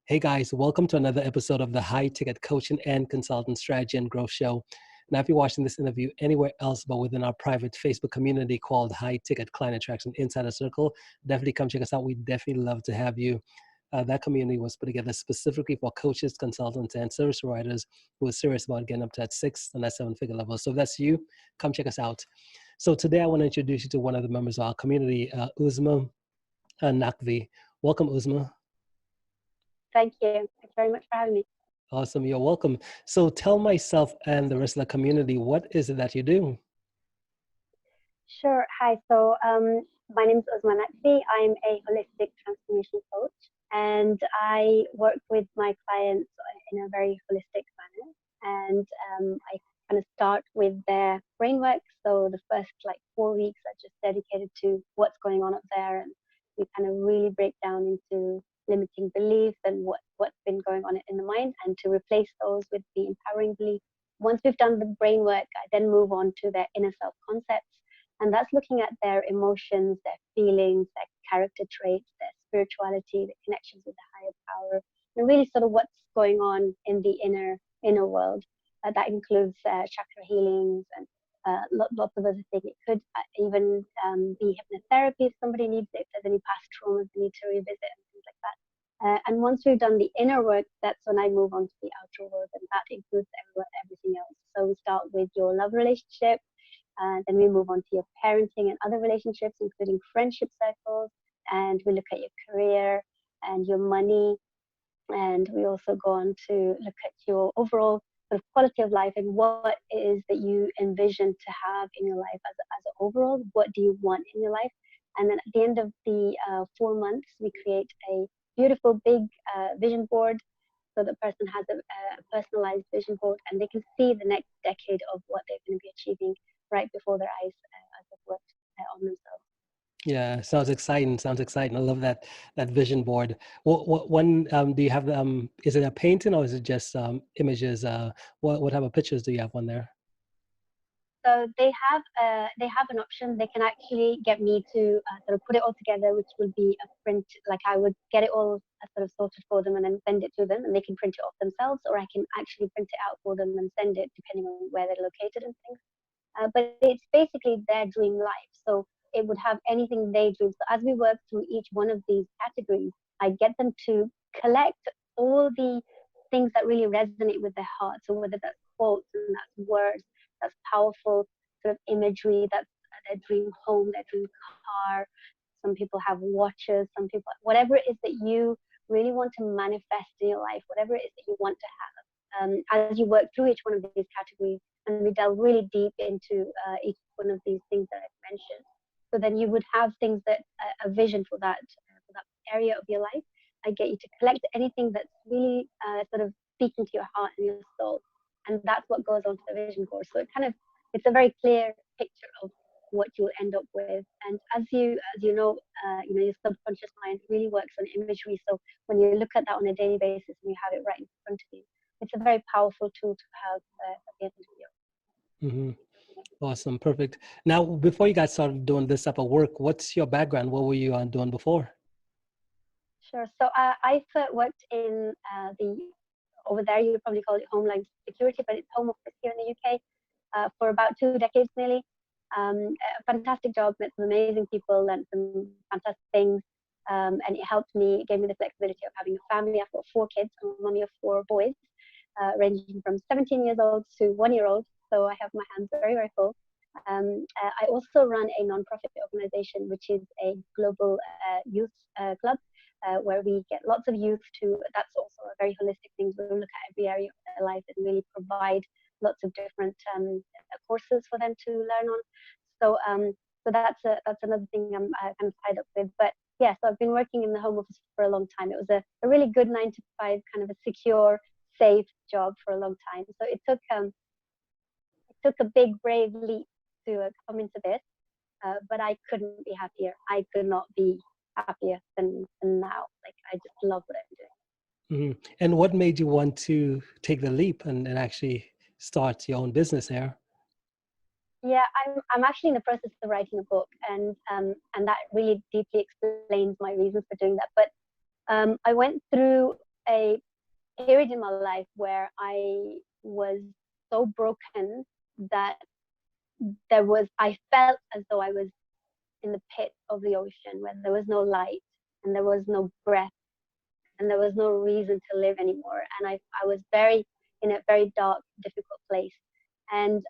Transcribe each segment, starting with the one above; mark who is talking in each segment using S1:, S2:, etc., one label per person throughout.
S1: Hey guys, welcome to another episode of the High Ticket Coaching and Consultant Strategy and Growth Show. Now, if you're watching this interview anywhere else but within our private Facebook community called High Ticket Client Attraction Insider Circle, definitely come check us out. We'd definitely love to have you. That community was put together specifically for coaches, consultants, and service providers who are serious about getting up to that 6 and that 7-figure level. So if that's you, come check us out. So today I want to introduce you to one of the members of our community, Uzma and Naqvi. Welcome, Uzma.
S2: Thank you. Thanks very much for having me.
S1: Awesome. You're welcome. So tell myself and the rest of the community, what is it that you do?
S2: Sure. Hi. So my name is Uzma Naqvi. I'm a holistic transformation coach, and I work with my clients in a very holistic manner. And I kind of start with their brain work. So the first 4 weeks are just dedicated to what's going on up there, and we kind of really break down into limiting beliefs and what's been going on in the mind, and to replace those with the empowering belief. Once we've done the brain work, I then move on to their inner self concepts, and that's looking at their emotions, their feelings, their character traits, their spirituality, the connections with the higher power, and really sort of what's going on in the inner world. That includes chakra healings and lots of other things. It could even be hypnotherapy if somebody needs it, if there's any past traumas they need to revisit and things like that. And once we've done the inner work, that's when I move on to the outer world, and that includes everything else. So we start with your love relationship, then we move on to your parenting and other relationships, including friendship circles, and we look at your career and your money, and we also go on to look at your overall sort of quality of life and what it is that you envision to have in your life as an overall. What do you want in your life? And then at the end of the 4 months, we create a beautiful big vision board, so the person has a personalized vision board, and they can see the next decade of what they're going to be achieving right before their eyes as they've worked on themselves.
S1: Yeah, sounds exciting. Sounds exciting. I love that vision board. What one do you have? Is it a painting or is it just images? What type of pictures do you have on there?
S2: So they have an option. They can actually get me to sort of put it all together, which will be a print. Like I would get it all sort of sorted for them and then send it to them, and they can print it off themselves, or I can actually print it out for them and send it, depending on where they're located and things. But it's basically their dream life. So it would have anything they dream. So as we work through each one of these categories, I get them to collect all the things that really resonate with their heart. So whether that's quotes and that's words, that's powerful sort of imagery, that's their dream home, their dream car. Some people have watches, some people, whatever it is that you really want to manifest in your life, whatever it is that you want to have. As you work through each one of these categories, and we delve really deep into each one of these things that I've mentioned. So then you would have things that a vision for that area of your life. I get you to collect anything that's really sort of speaking to your heart and your soul, and that's what goes onto the vision board. So it's a very clear picture of what you'll end up with. And as you know, your subconscious mind really works on imagery. So when you look at that on a daily basis and you have it right in front of you, it's a very powerful tool to have at the end of the year.
S1: Mm-hmm. Awesome. Perfect. Now, before you guys started doing this type of work, what's your background? What were you doing before?
S2: Sure. So I worked in over there you would probably call it Homeland Security, but it's Home Office here in the UK for about 2 decades nearly. A fantastic job, met some amazing people, learned some fantastic things, and it helped me, gave me the flexibility of having a family. I've got 4 kids. I'm a mummy of 4 boys, ranging from 17 years old to 1-year-old. So I have my hands very, very full. I also run a non-profit organization, which is a global youth club, where we get lots of youth to, that's also a very holistic thing. We look at every area of their life and really provide lots of different courses for them to learn on. So that's another thing I'm kind of tied up with. But yeah, so I've been working in the Home Office for a long time. It was a really good 9 to 5, kind of a secure, safe job for a long time. So it took a big, brave leap to come into this, but I couldn't be happier. I could not be happier than now. Like, I just love what I'm doing.
S1: Mm-hmm. And what made you want to take the leap and actually start your own business here?
S2: Yeah, I'm actually in the process of writing a book, and that really deeply explains my reasons for doing that. But I went through a period in my life where I was so broken that I felt as though I was in the pit of the ocean where there was no light and there was no breath and there was no reason to live anymore. And I was in a very dark, difficult place. And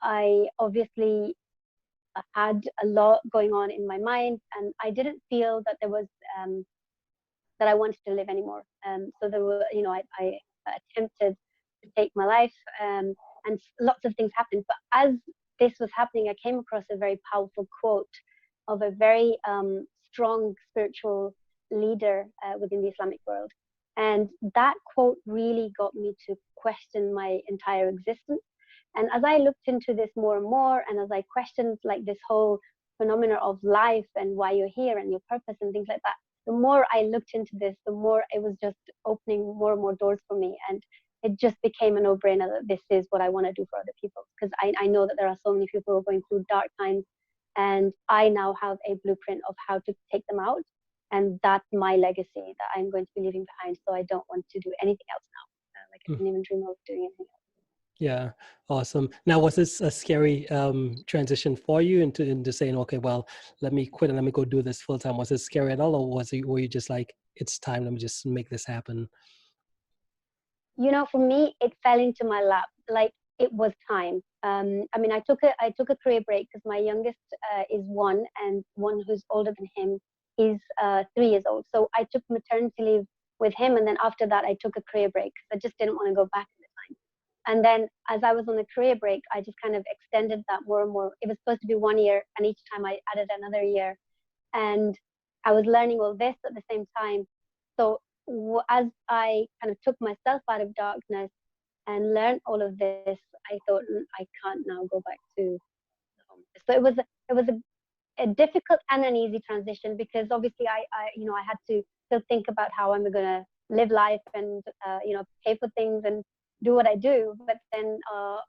S2: I obviously had a lot going on in my mind, and I didn't feel that there was that I wanted to live anymore. So there were, I attempted to take my life, and lots of things happened. But as this was happening, I came across a very powerful quote of a very strong spiritual leader within the Islamic world. And that quote really got me to question my entire existence. And as I looked into this more and more, and as I questioned like this whole phenomena of life and why you're here and your purpose and things like that, the more I looked into this, the more it was just opening more and more doors for me. And it just became a no-brainer that this is what I want to do for other people. Because I know that there are so many people who are going through dark times, and I now have a blueprint of how to take them out. And that's my legacy that I'm going to be leaving behind. So I don't want to do anything else now. Like I didn't even dream of doing anything else.
S1: Yeah, awesome. Now, was this a scary transition for you into saying, okay, well, let me quit and let me go do this full time? Was it scary at all, or were you just like, it's time, let me just make this happen?
S2: For me, it fell into my lap. Like it was time. I mean, I took a career break because my youngest is one, and one who's older than him is 3 years old. So I took maternity leave with him, and then after that, I took a career break because I just didn't want to go back at the time. And then as I was on the career break, I just kind of extended that more and more. It was supposed to be 1 year, and each time I added another year. And I was learning all this at the same time. So as I kind of took myself out of darkness and learned all of this, I thought, I can't now go back to home. So it was a difficult and an easy transition, because obviously I had to still think about how I'm going to live life and pay for things and do what I do. But then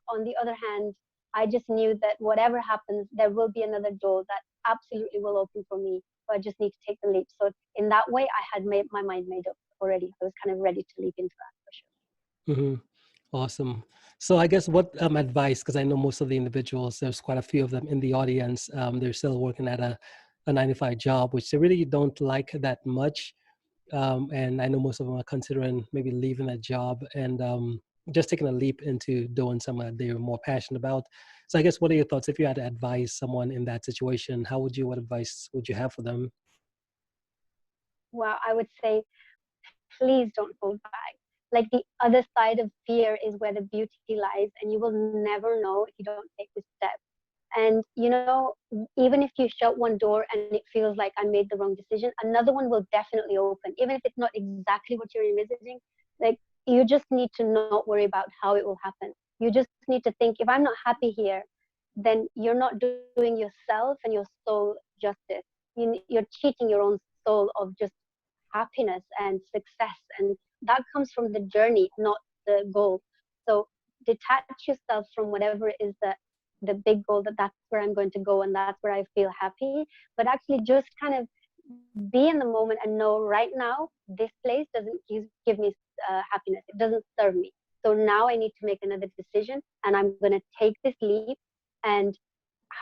S2: on the other hand, I just knew that whatever happens, there will be another door that absolutely will open for me. So I just need to take the leap. So in that way, I had made my mind made up already. I was kind of ready to leap into that for sure.
S1: Mm-hmm. Awesome. So I guess what advice, because I know most of the individuals, there's quite a few of them in the audience, they're still working at a 9 to 5 job, which they really don't like that much. And I know most of them are considering maybe leaving that job and just taking a leap into doing something that they're more passionate about. So I guess, what are your thoughts if you had to advise someone in that situation? What advice would you have for them?
S2: Well, I would say, please don't hold back. Like the other side of fear is where the beauty lies, and you will never know if you don't take this step. And even if you shut one door and it feels like I made the wrong decision, another one will definitely open, even if it's not exactly what you're envisaging. Like you just need to not worry about how it will happen. You just need to think, if I'm not happy here, then you're not doing yourself and your soul justice. You're cheating your own soul of just happiness and success, and that comes from the journey, not the goal. So detach yourself from whatever is the big goal, that's where I'm going to go and that's where I feel happy. But actually just kind of be in the moment and know, right now this place doesn't give me happiness, it doesn't serve me. So now I need to make another decision, and I'm going to take this leap and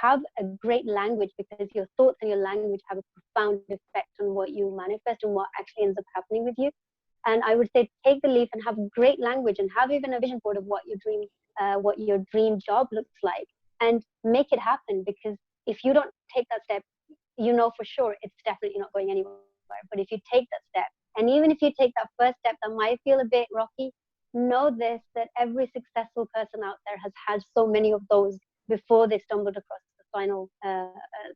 S2: have a great language, because your thoughts and your language have a profound effect on what you manifest and what actually ends up happening with you. And I would say, take the leap and have great language, and have even a vision board of what your dream job looks like, and make it happen. Because if you don't take that step, for sure it's definitely not going anywhere. But if you take that step, and even if you take that first step that might feel a bit rocky, know this, that every successful person out there has had so many of those before they stumbled across the final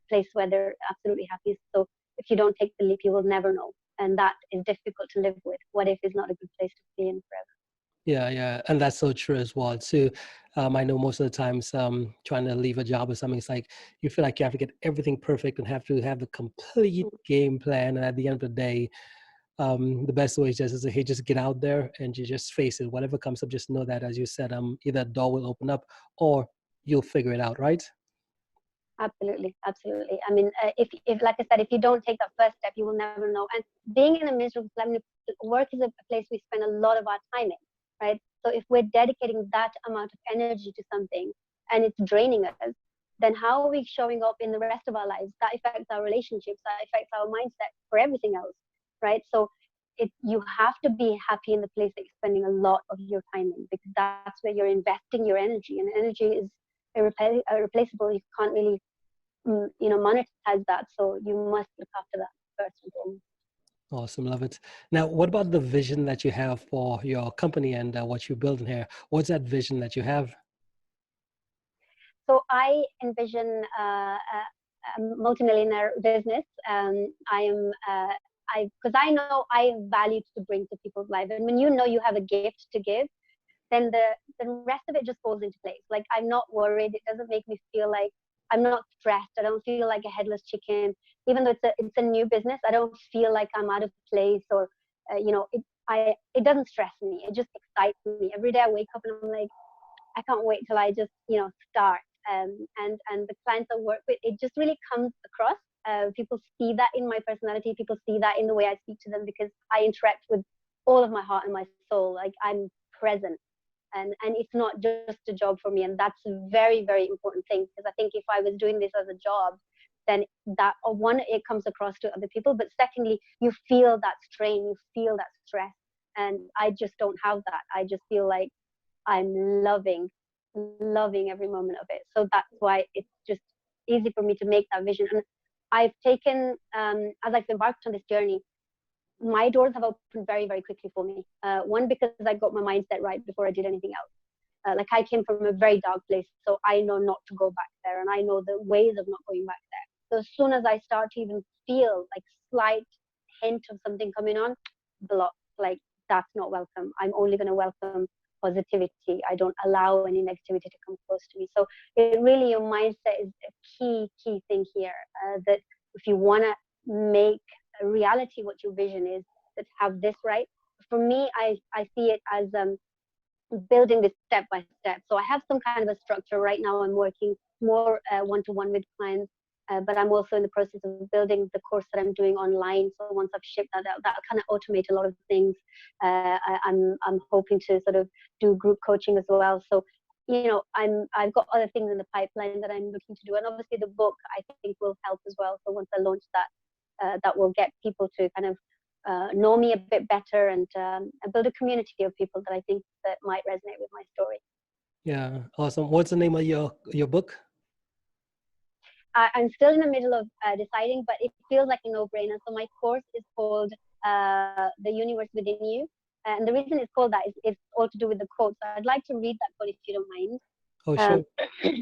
S2: place where they're absolutely happy. So if you don't take the leap, you will never know. And that is difficult to live with. What if is not a good place to be in forever?
S1: Yeah, and that's so true as well too. I know most of the times, trying to leave a job or something, it's like you feel like you have to get everything perfect and have to have the complete game plan. And at the end of the day, the best way is just to say, hey, just get out there and you just face it. Whatever comes up, just know that, as you said, either a door will open up or you'll figure it out, right?
S2: Absolutely, absolutely. I mean, if like I said, if you don't take that first step, you will never know. And being in a miserable work is a place we spend a lot of our time in, right? So if we're dedicating that amount of energy to something and it's draining us, then how are we showing up in the rest of our lives? That affects our relationships, that affects our mindset for everything else, right? So you have to be happy in the place that you're spending a lot of your time in, because that's where you're investing your energy, and energy is irreplaceable. You can't really monetize that, so you must look after that first and foremost.
S1: Awesome, love it. Now, what about the vision that you have for your company and what you're building here? What's that vision that you have?
S2: So I envision a multimillionaire business. I am because I know I have value to bring to people's lives, and when you know you have a gift to give, then the rest of it just falls into place. Like, I'm not worried. It doesn't make me feel like I'm not stressed. I don't feel like a headless chicken. Even though it's a new business, I don't feel like I'm out of place, or it doesn't stress me. It just excites me. Every day I wake up and I'm like, I can't wait till I just start. And the clients I work with, it just really comes across. People see that in my personality. People see that in the way I speak to them, because I interact with all of my heart and my soul. Like, I'm present, and it's not just a job for me. And that's a very, very important thing, because I think if I was doing this as a job, then that, one, it comes across to other people, but secondly, you feel that strain, you feel that stress, and I just don't have that. I just feel like I'm loving every moment of it. So that's why it's just easy for me to make that vision. And I've taken, as I've embarked on this journey, my doors have opened very, very quickly for me. One, because I got my mindset right before I did anything else. Like, I came from a very dark place, so I know not to go back there, and I know the ways of not going back there. So as soon as I start to even feel like slight hint of something coming on, block. Like, that's not welcome. I'm only going to welcome positivity. I don't allow any negativity to come close to me. So it really, your mindset is a key thing here. That if you want to make a reality what your vision is, that have this right. For me, I see it as building this step by step. So I have some kind of a structure right now. I'm working more one-to-one with clients, but I'm also in the process of building the course that I'm doing online. So once I've shipped that out, that kind of automate a lot of things. I'm hoping to sort of do group coaching as well. So I've got other things in the pipeline that I'm looking to do, and obviously the book I think will help as well. So once I launch that, that will get people to kind of know me a bit better, and build a community of people that I think that might resonate with my story.
S1: Yeah, awesome. What's the name of your book?
S2: I'm still in the middle of deciding, but it feels like a no-brainer. So my course is called The Universe Within You. And the reason it's called that is it's all to do with the quote. So I'd like to read that quote if you don't mind.
S1: Oh, sure.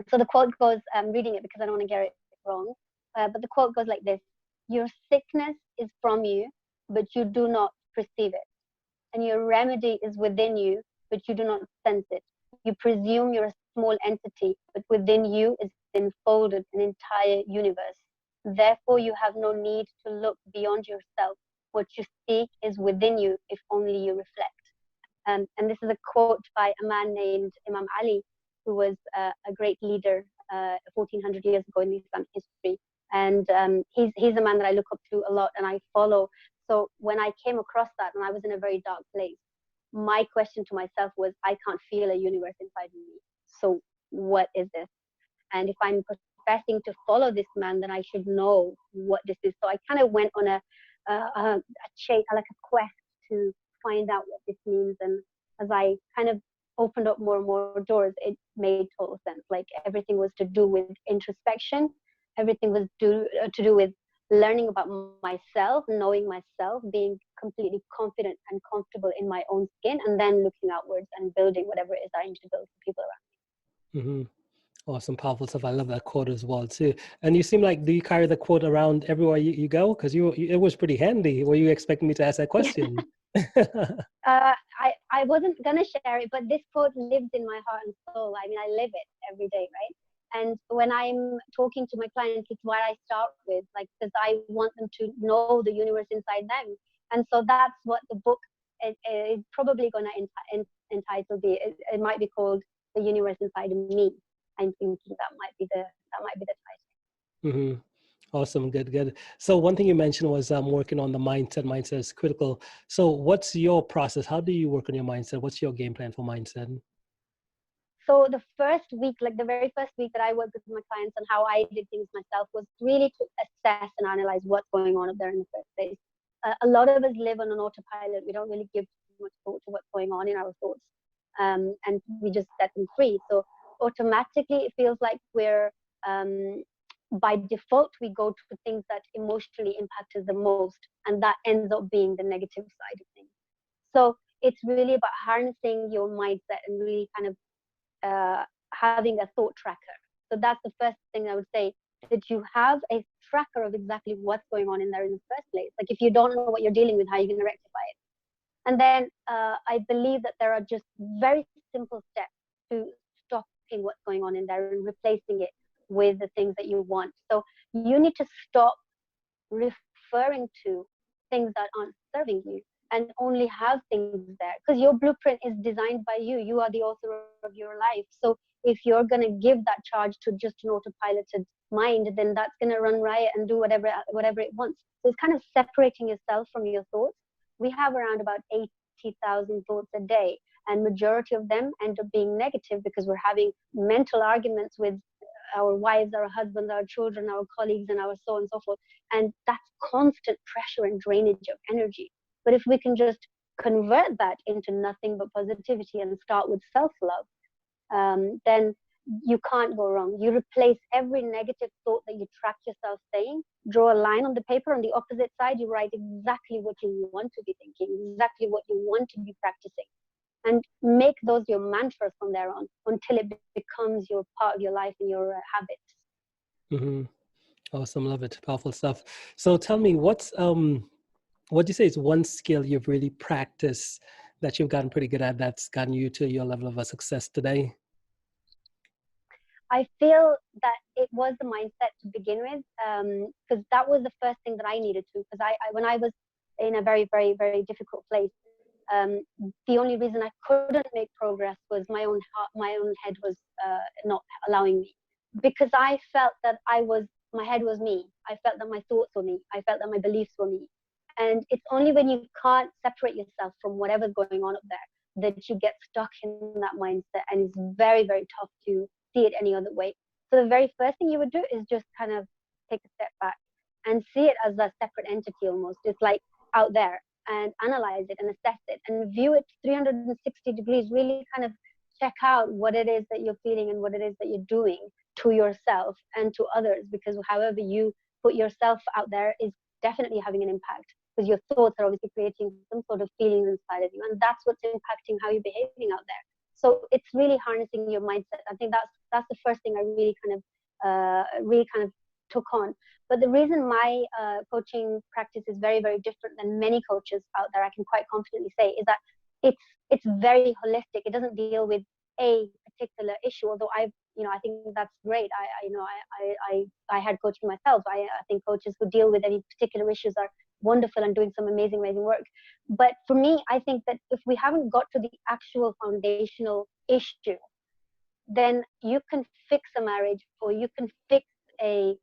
S2: So the quote goes, I'm reading it because I don't want to get it wrong. But the quote goes like this: your sickness is from you, but you do not perceive it. And your remedy is within you, but you do not sense it. You presume you're a small entity, but within you is enfolded an entire universe. Therefore, you have no need to look beyond yourself. What you seek is within you, if only you reflect. And this is a quote by a man named Imam Ali, who was a great leader 1400 years ago in Islamic history. And he's a man that I look up to a lot and I follow. So when I came across that and I was in a very dark place, my question to myself was, I can't feel a universe inside of me. So what is this? And if I'm professing to follow this man, then I should know what this is. So I kind of went on a chase, like a quest to find out what this means. And as I kind of opened up more and more doors, it made total sense. Like, everything was to do with introspection. Everything was to do with learning about myself, knowing myself, being completely confident and comfortable in my own skin, and then looking outwards and building whatever it is I need to build for people around
S1: Mm-hmm. Awesome, powerful stuff. I love that quote as well too. And you seem like, do you carry the quote around everywhere you go? Because it was pretty handy. Were you expecting me to ask that
S2: me.
S1: question?
S2: I wasn't gonna share it, but this quote lives in my heart and soul. I mean, I live it every day, right? And when I'm talking to my clients, it's what I start with, like, because I want them to know the universe inside them. And so that's what the book is probably going to entitle be. It might be called The Universe Inside Me. I'm thinking that might be the title.
S1: Mm-hmm. Awesome. Good, good. So one thing you mentioned was working on the mindset. Mindset is critical. So what's your process? How do you work on your mindset? What's your game plan for mindset?
S2: So the first week, like the very first week that I worked with my clients and how I did things myself was really to assess and analyze what's going on up there in the first place. A lot of us live on an autopilot. We don't really give too much thought to what's going on in our thoughts, and we just set them free. So automatically, it feels like we're by default we go to things that emotionally impact us the most, and that ends up being the negative side of things. So it's really about harnessing your mindset and really kind of having a thought tracker. So that's the first thing I would say, that you have a tracker of exactly what's going on in there in the first place. Like if you don't know what you're dealing with, how are you going to rectify it? And then I believe that there are just very simple steps to stopping what's going on in there and replacing it with the things that you want. So you need to stop referring to things that aren't serving you and only have things there, because your blueprint is designed by you. You are the author of your life. So if you're going to give that charge to just an autopiloted mind, then that's going to run riot and do whatever it wants. So it's kind of separating yourself from your thoughts. We have around about 80,000 thoughts a day, and majority of them end up being negative because we're having mental arguments with our wives, our husbands, our children, our colleagues, and our so on and so forth. And that's constant pressure and drainage of energy. But if we can just convert that into nothing but positivity and start with self-love, then you can't go wrong. You replace every negative thought that you track yourself saying, draw a line on the paper. On the opposite side, you write exactly what you want to be thinking, exactly what you want to be practicing, and make those your mantras from there on until it becomes your part of your life and your habits.
S1: Mm-hmm. Awesome. Love it. Powerful stuff. So tell me, what do you say is one skill you've really practiced that you've gotten pretty good at that's gotten you to your level of a success today?
S2: I feel that it was the mindset to begin with, because that was the first thing that I needed to. Because when I was in a very, very, very difficult place, the only reason I couldn't make progress was my own heart, my own head was not allowing me, because I felt that my head was me. I felt that my thoughts were me. I felt that my beliefs were me. And it's only when you can't separate yourself from whatever's going on up there that you get stuck in that mindset, and it's very, very tough to see it any other way. So the very first thing you would do is just kind of take a step back and see it as a separate entity almost. It's like out there, and analyze it and assess it and view it 360 degrees, really kind of check out what it is that you're feeling and what it is that you're doing to yourself and to others, because however you put yourself out there is definitely having an impact, because your thoughts are obviously creating some sort of feelings inside of you, and that's what's impacting how you're behaving out there. So it's really harnessing your mindset. I think that's the first thing I really kind of took on. But the reason my coaching practice is very, very different than many coaches out there, I can quite confidently say, is that it's very holistic. It doesn't deal with a particular issue, although I think that's great. I had coaching myself. I think coaches who deal with any particular issues are wonderful and doing some amazing work. But for me, I think that if we haven't got to the actual foundational issue, then you can fix a marriage, or you can fix a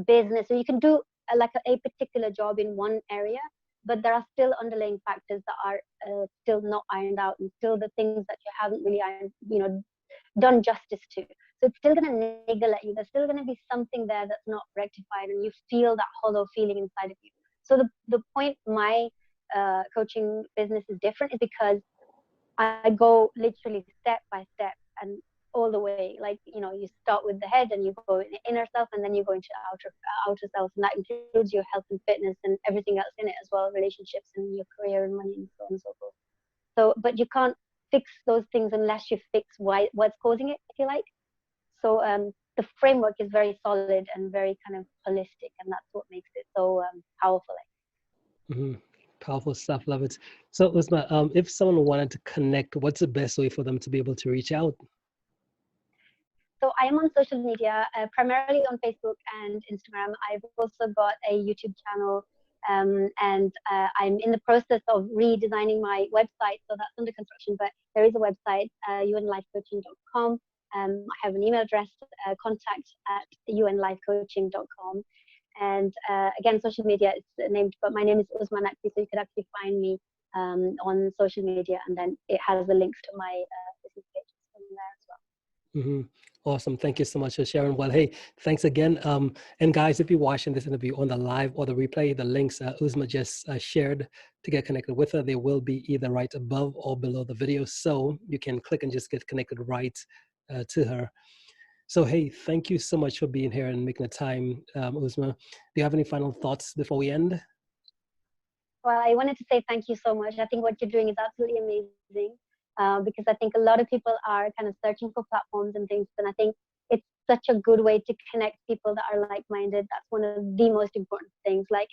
S2: business, or you can do a particular job in one area, but there are still underlying factors that are still not ironed out, and still the things that you haven't really done justice to. So it's still going to niggle at you. There's still going to be something there that's not rectified, and you feel that hollow feeling inside of you. So the point my coaching business is different is because I go literally step by step and all the way. Like, you start with the head and you go in the inner self, and then you go into outer self, and that includes your health and fitness and everything else in it as well, relationships and your career and money and so on and so forth. So, but you can't fix those things unless you fix what's causing it, if you like. So the framework is very solid and very kind of holistic, and that's what makes it so powerful.
S1: Mm-hmm. Powerful stuff. Love it. So, Uzma, if someone wanted to connect, what's the best way for them to be able to reach out?
S2: So I am on social media, primarily on Facebook and Instagram. I've also got a YouTube channel, and I'm in the process of redesigning my website, so that's under construction. But there is a website, unlifecoaching.com. I have an email address, contact at unlifecoaching.com. And again, social media is named, but my name is Uzma Naqvi, so you could actually find me on social media, and then it has the links to my business pages in there as well.
S1: Mm-hmm. Awesome. Thank you so much for sharing. Well, hey, thanks again. And guys, if you're watching this interview on the live or the replay, the links Uzma just shared to get connected with her, they will be either right above or below the video. So you can click and just get connected right to her. So, hey, thank you so much for being here and making the time, Uzma. Do you have any final thoughts before we end?
S2: Well, I wanted to say thank you so much. I think what you're doing is absolutely amazing, because I think a lot of people are kind of searching for platforms and things, and I think it's such a good way to connect people that are like-minded. That's one of the most important things. Like,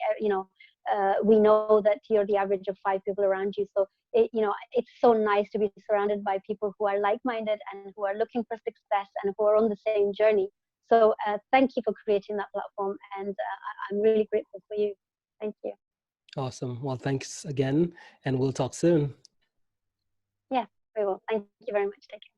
S2: we know that you're the average of 5 people around you, so it's so nice to be surrounded by people who are like-minded and who are looking for success and who are on the same journey. So thank you for creating that platform, and I'm really grateful for you. Thank you.
S1: Awesome. Well, thanks again, and we'll talk soon.
S2: Yeah, we will. Thank you very much. Take care.